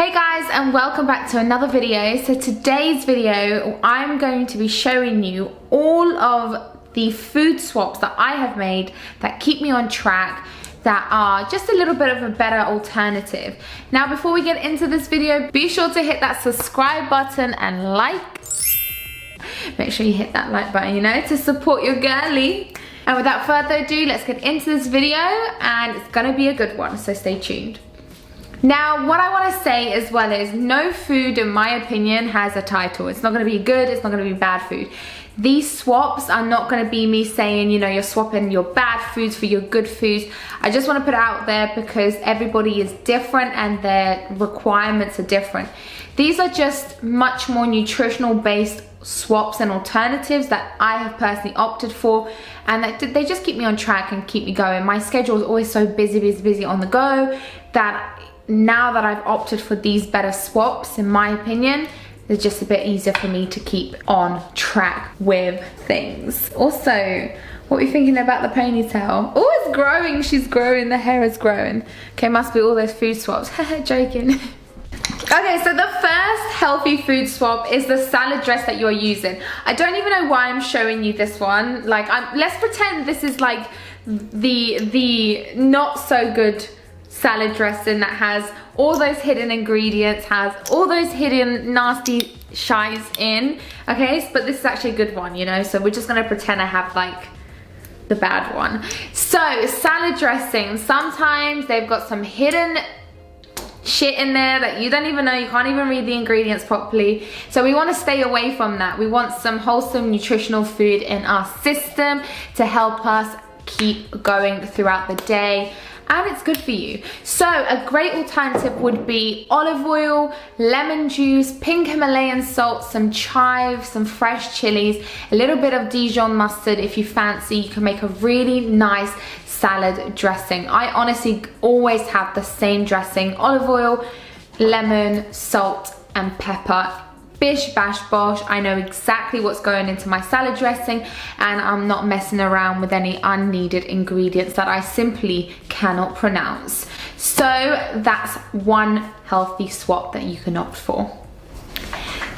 Hey guys, and welcome back to another video. So today's video, I'm going to be showing you all of the food swaps that I have made that keep me on track, that are just a little bit of a better alternative. Now before we get into this video, be sure to hit that subscribe button and like. Make sure you hit that like button, to support your girly. And without further ado, let's get into this video, and it's gonna be a good one, so stay tuned. Now, what I want to say as well is no food, in my opinion, has a title. It's not going to be good, it's not going to be bad food. These swaps are not going to be me saying, you're swapping your bad foods for your good foods. I just want to put it out there because everybody is different and their requirements are different. These are just much more nutritional based swaps and alternatives that I have personally opted for, and that they just keep me on track and keep me going. My schedule is always so busy on the go that now that I've opted for these better swaps, in my opinion, they're just a bit easier for me to keep on track with things. Also, what are you thinking about the ponytail? Oh, it's growing, she's growing, the hair is growing. Okay, must be all those food swaps. Joking. Okay, so the first healthy food swap is the salad dress that you're using. I don't even know why I'm showing you this one. Let's pretend this is like the not so good salad dressing that has all those hidden ingredients, has all those hidden nasty shies in. Okay, but this is actually a good one, so we're just gonna pretend I have like the bad one. So salad dressing, sometimes they've got some hidden shit in there that you don't even know, you can't even read the ingredients properly. So we want to stay away from that. We want some wholesome nutritional food in our system to help us keep going throughout the day, and it's good for you. So a great alternative would be olive oil, lemon juice, pink Himalayan salt, some chives, some fresh chilies, a little bit of Dijon mustard if you fancy. You can make a really nice salad dressing. I honestly always have the same dressing: olive oil, lemon, salt and pepper. Bish bash bosh, I know exactly what's going into my salad dressing, and I'm not messing around with any unneeded ingredients that I simply cannot pronounce. So that's one healthy swap that you can opt for.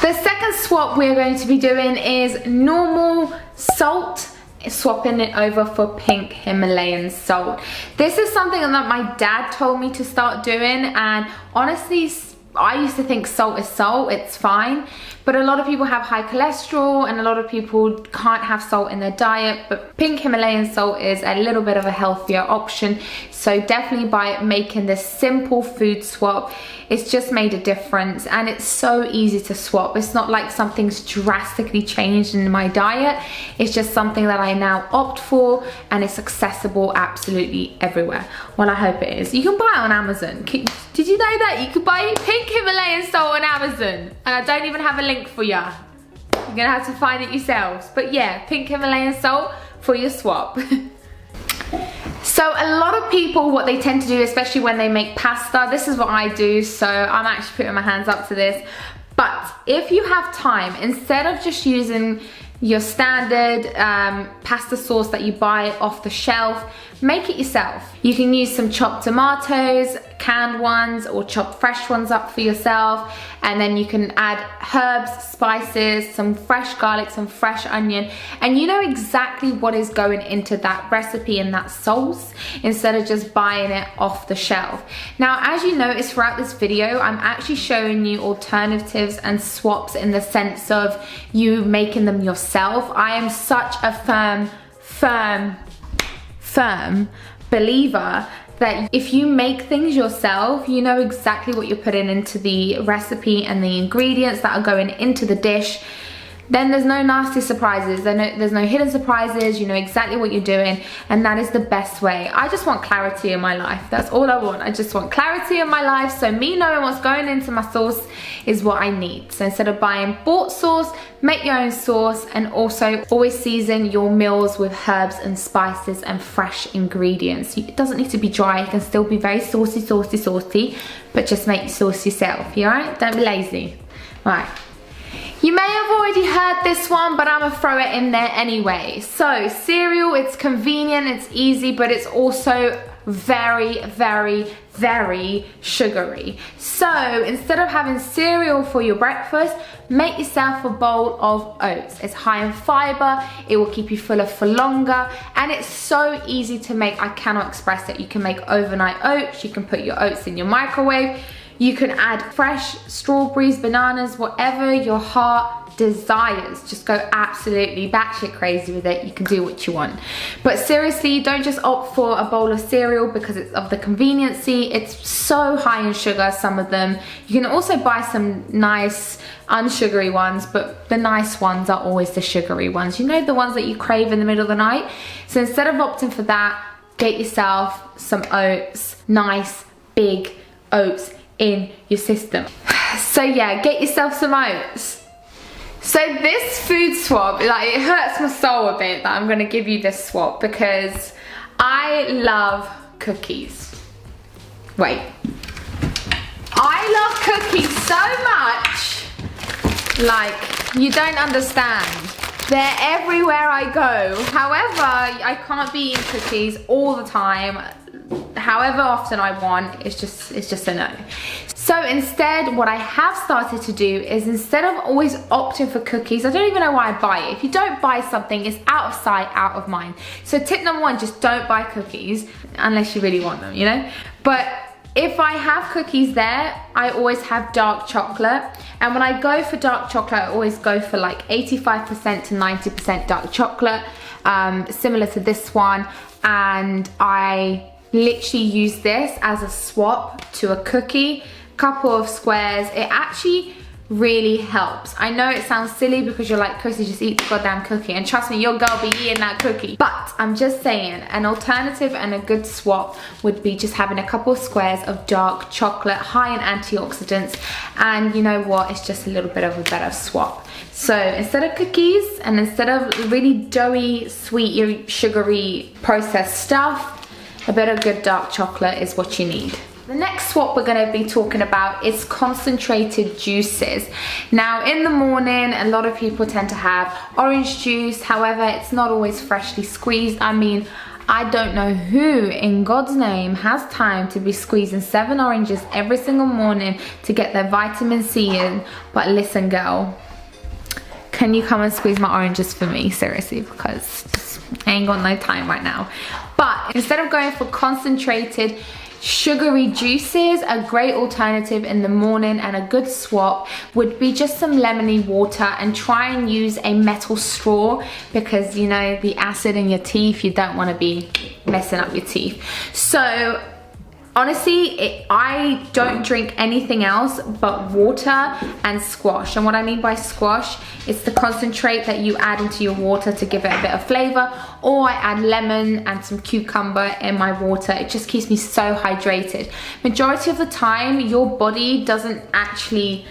The second swap we're going to be doing is normal salt, swapping it over for pink Himalayan salt. This is something that my dad told me to start doing, and honestly, I used to think salt is salt, it's fine, but a lot of people have high cholesterol and a lot of people can't have salt in their diet, but pink Himalayan salt is a little bit of a healthier option. So definitely by making this simple food swap, it's just made a difference, and it's so easy to swap. It's not like something's drastically changed in my diet, it's just something that I now opt for, and it's accessible absolutely everywhere. Well, I hope it is. You can buy it on Amazon. Did you know that? You could buy pink Himalayan salt on Amazon, and I don't even have a link for ya. You're gonna have to find it yourselves. But yeah, pink Himalayan salt for your swap. So a lot of people, what they tend to do, especially when they make pasta, this is what I do, so I'm actually putting my hands up to this. But if you have time, instead of just using your standard pasta sauce that you buy off the shelf, make it yourself. You can use some chopped tomatoes, canned ones, or chop fresh ones up for yourself, and then you can add herbs, spices, some fresh garlic, some fresh onion, and you know exactly what is going into that recipe and that sauce, instead of just buying it off the shelf. Now, as you notice throughout this video, I'm actually showing you alternatives and swaps in the sense of you making them yourself. I am such a firm believer that if you make things yourself, you know exactly what you're putting into the recipe and the ingredients that are going into the dish. Then there's no nasty surprises, there's no hidden surprises, you know exactly what you're doing, and that is the best way. I just want clarity in my life, that's all I want. I just want clarity in my life, so me knowing what's going into my sauce is what I need. So instead of buying bought sauce, make your own sauce, and also always season your meals with herbs and spices and fresh ingredients. It doesn't need to be dry, it can still be very saucy, but just make your sauce yourself, you alright? Don't be lazy. Right. You may have already heard this one, but I'm gonna throw it in there anyway. So cereal, it's convenient, it's easy, but it's also very, very very sugary. So instead of having cereal for your breakfast, make yourself a bowl of oats. It's high in fiber, it will keep you fuller for longer, and it's so easy to make. I cannot express it. You can make overnight oats, you can put your oats in your microwave, you can add fresh strawberries, bananas, whatever your heart desires. Just go absolutely batshit crazy with it. You can do what you want. But seriously, don't just opt for a bowl of cereal because it's of the conveniency. It's so high in sugar, some of them. You can also buy some nice unsugary ones, but the nice ones are always the sugary ones. You know, the ones that you crave in the middle of the night. So instead of opting for that, get yourself some oats, nice big oats in your system. So yeah, get yourself some oats. So this food swap, like, it hurts my soul a bit that I'm gonna give you this swap because I love cookies. Wait. I love cookies so much, like, you don't understand. They're everywhere I go. However, I can't be eating cookies all the time. However often I want, it's just a no. So instead, what I have started to do is, instead of always opting for cookies, I don't even know why I buy it. If you don't buy something, it's out of sight, out of mind. So tip number one, just don't buy cookies unless you really want them, you know? But if I have cookies there, I always have dark chocolate. And when I go for dark chocolate, I always go for like 85% to 90% dark chocolate, similar to this one. And I literally use this as a swap to a cookie, couple of squares. It actually really helps. I know it sounds silly because you're like, Krissy, just eat the goddamn cookie, and trust me, your girl be eating that cookie. But I'm just saying, an alternative and a good swap would be just having a couple of squares of dark chocolate, high in antioxidants, and you know what, it's just a little bit of a better swap. So instead of cookies, and instead of really doughy, sweet, sugary processed stuff, a bit of good dark chocolate is what you need. The next swap we're going to be talking about is concentrated juices. Now in the morning, a lot of people tend to have orange juice. However, it's not always freshly squeezed. I mean, I don't know who in God's name has time to be squeezing 7 oranges every single morning to get their vitamin C in. But listen, girl, can you come and squeeze my oranges for me? Seriously, because I ain't got no time right now. But instead of going for concentrated sugary juices, a great alternative in the morning and a good swap would be just some lemony water, and try and use a metal straw because, you know, the acid in your teeth, you don't want to be messing up your teeth. So honestly, I don't drink anything else but water and squash. And what I mean by squash, it's the concentrate that you add into your water to give it a bit of flavor, or I add lemon and some cucumber in my water. It just keeps me so hydrated. Majority of the time, your body doesn't actually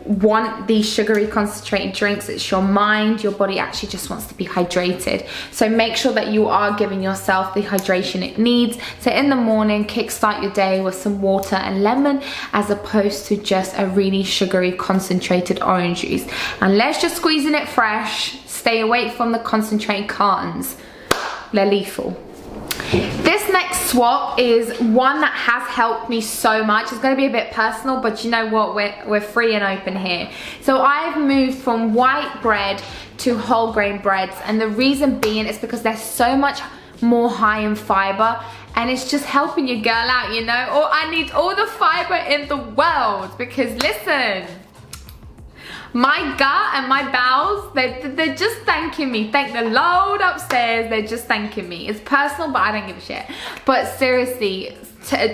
want these sugary concentrated drinks. It's your mind. Your body actually just wants to be hydrated. So make sure that you are giving yourself the hydration it needs. So in the morning, kickstart your day with some water and lemon, as opposed to just a really sugary concentrated orange juice. Unless you're squeezing it fresh, stay away from the concentrated cartons. They're lethal. This next swap is one that has helped me so much. It's going to be a bit personal, but you know what, we're free and open here. So I've moved from white bread to whole grain breads, and the reason being is because they're so much more high in fiber, and it's just helping your girl out, you know. Or I need all the fiber in the world, because listen, my gut and my bowels, they're just thanking me. Thank the Lord upstairs, they're just thanking me. It's personal, but I don't give a shit. But seriously,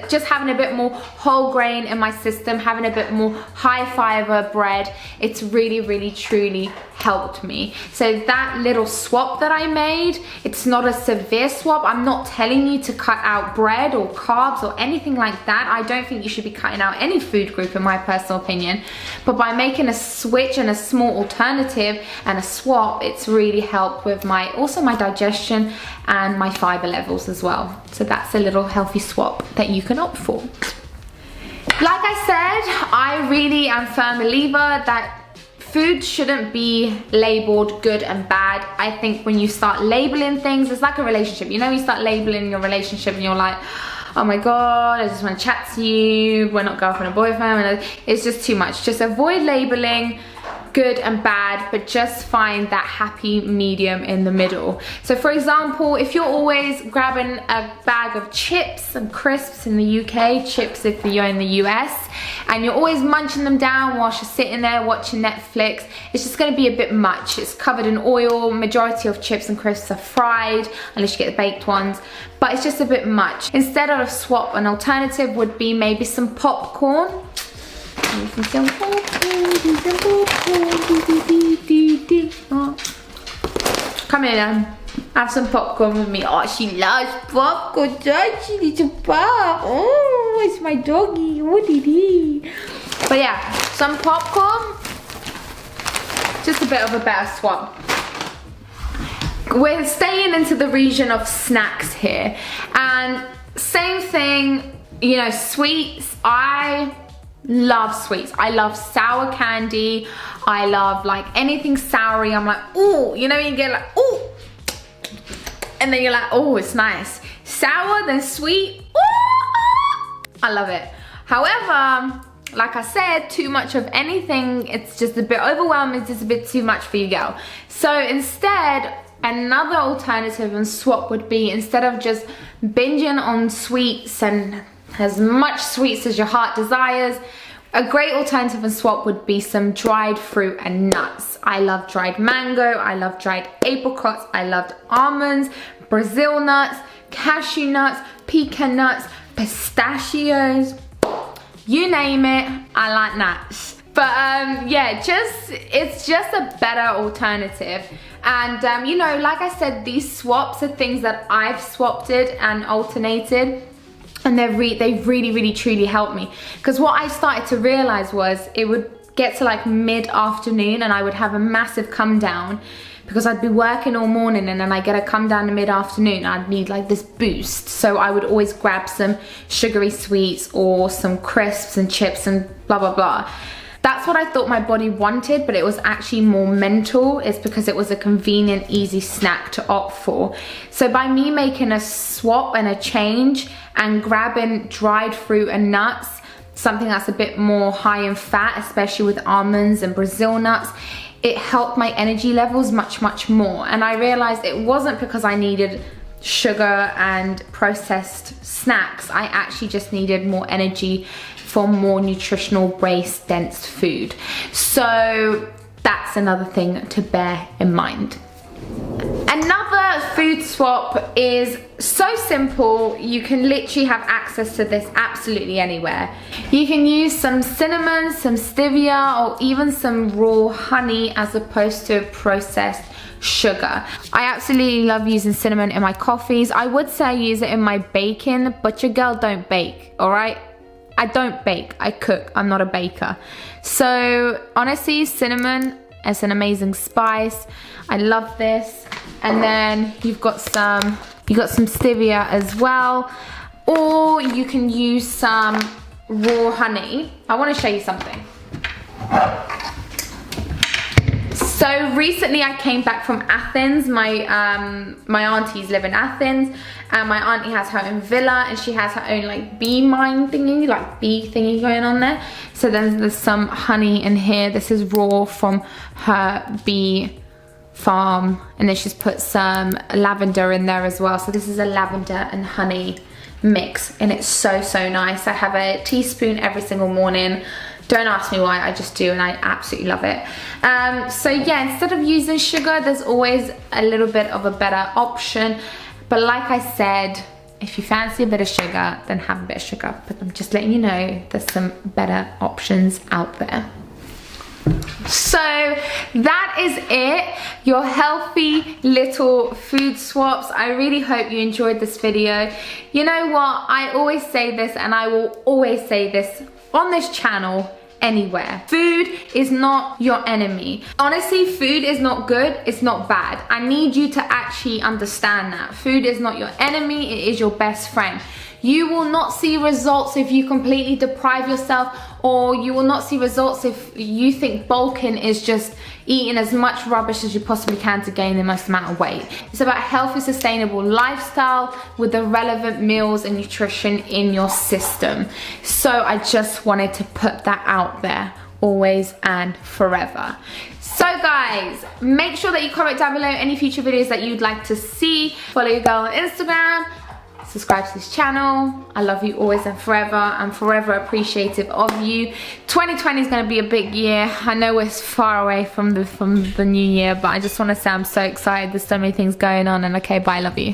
just having a bit more whole grain in my system, having a bit more high fiber bread, it's really, really, truly helped me. So that little swap that I made, it's not a severe swap. I'm not telling you to cut out bread or carbs or anything like that. I don't think you should be cutting out any food group, in my personal opinion. But by making a switch and a small alternative and a swap, it's really helped with also my digestion and my fiber levels as well. So that's a little healthy swap that you can opt for. Like I said, I really am a firm believer that food shouldn't be labeled good and bad. I think when you start labeling things, it's like a relationship. You know, you start labeling your relationship and you're like, oh my god, I just want to chat to you, we're not girlfriend or boyfriend. It's just too much. Just avoid labeling good and bad, but just find that happy medium in the middle. So for example, if you're always grabbing a bag of chips and crisps in the UK, chips if you're in the US, and you're always munching them down whilst you're sitting there watching Netflix, it's just going to be a bit much. It's covered in oil, majority of chips and crisps are fried, unless you get the baked ones, but it's just a bit much. Instead of a swap, an alternative would be maybe some popcorn. Some popcorn, come here now, have some popcorn with me. Oh, she loves popcorn, does she? Needs a pop. Oh, it's my doggy. What did he? But yeah, some popcorn, just a bit of a better swap. We're staying into the region of snacks here, and same thing, you know, sweets. I love sweets. I love sour candy. I love like anything soury. I'm like, ooh, you know, you get like, ooh, and then you're like, oh, it's nice. Sour, then sweet, ooh, I love it. However, like I said, too much of anything, it's just a bit overwhelming, it's just a bit too much for you, girl. So instead, another alternative and swap would be, instead of just binging on sweets and as much sweets as your heart desires, a great alternative and swap would be some dried fruit and nuts. I love dried mango, I love dried apricots, I loved almonds, Brazil nuts, cashew nuts, pecan nuts, pistachios, you name it, I like nuts. But yeah, it's just a better alternative. And you know, like I said, these swaps are things that I've swapped it and alternated, and they've really truly helped me. Because what I started to realize was, it would get to like mid-afternoon and I would have a massive come down, because I'd be working all morning and then I get a come down to mid-afternoon, I'd need like this boost. So I would always grab some sugary sweets or some crisps and chips and blah blah blah. That's what I thought my body wanted, but it was actually more mental. It's because it was a convenient, easy snack to opt for. So by me making a swap and a change and grabbing dried fruit and nuts, something that's a bit more high in fat, especially with almonds and Brazil nuts, it helped my energy levels much more. And I realized it wasn't because I needed sugar and processed snacks. I actually just needed more energy for more nutritional base dense food. So that's another thing to bear in mind. Another food swap is so simple, you can literally have access to this absolutely anywhere. You can use some cinnamon, some stevia, or even some raw honey as opposed to processed sugar. I absolutely love using cinnamon in my coffees. I would say I use it in my baking, but your girl don't bake, all right? I don't bake, I cook, I'm not a baker. So honestly, cinnamon is an amazing spice. I love this. And then you've got some stevia as well. Or you can use some raw honey. I want to show you something. So recently I came back from Athens. My aunties live in Athens, and my auntie has her own villa, and she has her own like bee mine thingy, like bee thingy going on there. So then there's some honey in here. This is raw from her bee farm, and then she's put some lavender in there as well. So this is a lavender and honey mix, and it's so nice. I have a teaspoon every single morning. Don't ask me why, I just do, and I absolutely love it. So yeah, instead of using sugar, there's always a little bit of a better option. But like I said, if you fancy a bit of sugar, then have a bit of sugar. But I'm just letting you know, there's some better options out there. So that is it, your healthy little food swaps. I really hope you enjoyed this video. You know what, I always say this, and I will always say this on this channel, anywhere. Food is not your enemy. Honestly, food is not good, it's not bad. I need you to actually understand that. Food is not your enemy, it is your best friend. You will not see results if you completely deprive yourself, or you will not see results if you think bulking is just eating as much rubbish as you possibly can to gain the most amount of weight. It's about a healthy, sustainable lifestyle with the relevant meals and nutrition in your system. So I just wanted to put that out there, always and forever. So guys, make sure that you comment down below any future videos that you'd like to see. Follow your girl on Instagram. Subscribe to this channel. I love you always and forever. I'm forever appreciative of you. 2020 is going to be a big year. I know we're far away from the new year, but I just want to say I'm so excited. There's so many things going on, and okay, bye, love you.